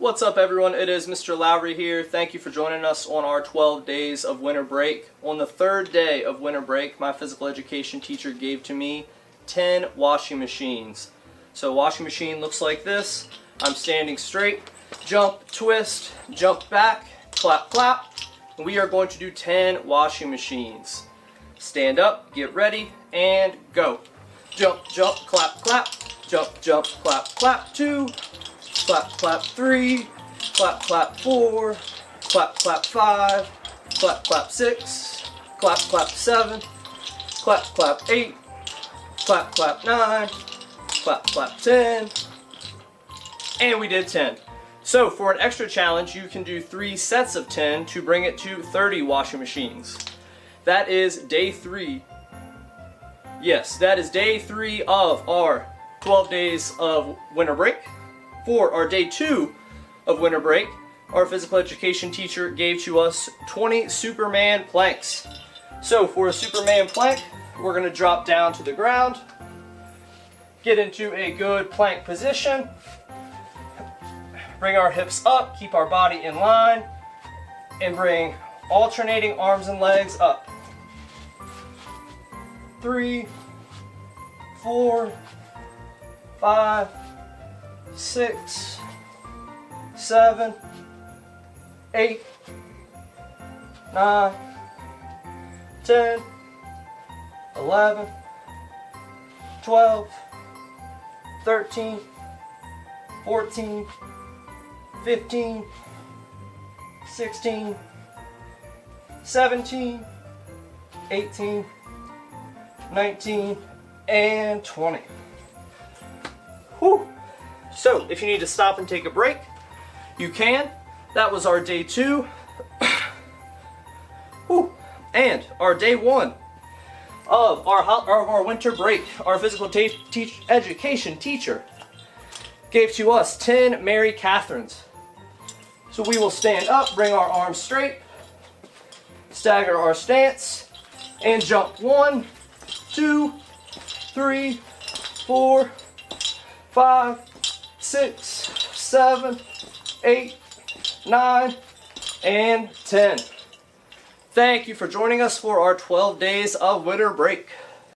What's up, everyone? It is Mr. Lowry here. Thank you for joining us on our 12 days of winter break. On the third day of winter break, my physical education teacher gave to me 10 washing machines. So a washing machine looks like this. I'm standing straight, jump, twist, jump back, clap, clap. And we are going to do 10 washing machines. Stand up, get ready, and go. Jump, jump, clap, clap. Jump, jump, clap, clap. 2. Clap, clap 3, clap, clap 4, clap, clap 5, clap, clap 6, clap, clap 7, clap, clap 8, clap, clap 9, clap, clap 10, and we did 10. So for an extra challenge, you can do 3 sets of 10 to bring it to 30 washing machines. That is day 3. Yes, that is day 3 of our 12 days of winter break. For our day 2 of winter break, our physical education teacher gave to us 20 Superman planks. So for a Superman plank, we're going to drop down to the ground, get into a good plank position, bring our hips up, keep our body in line, and bring alternating arms and legs up. 3, 4, 5, 6, 7, 8, 9, 10, 11, 12, 13, 14, 15, 16, 17, 18, 19, and 20. Whew. So, if you need to stop and take a break, you can. That was our day 2. And our day 1 of our winter break. Our physical education teacher gave to us 10 Mary Catherines. So we will stand up, bring our arms straight, stagger our stance, and jump 1, 2, 3, 4, 5, 6, 7, 8, 9, and 10. Thank you for joining us for our 12 days of winter break.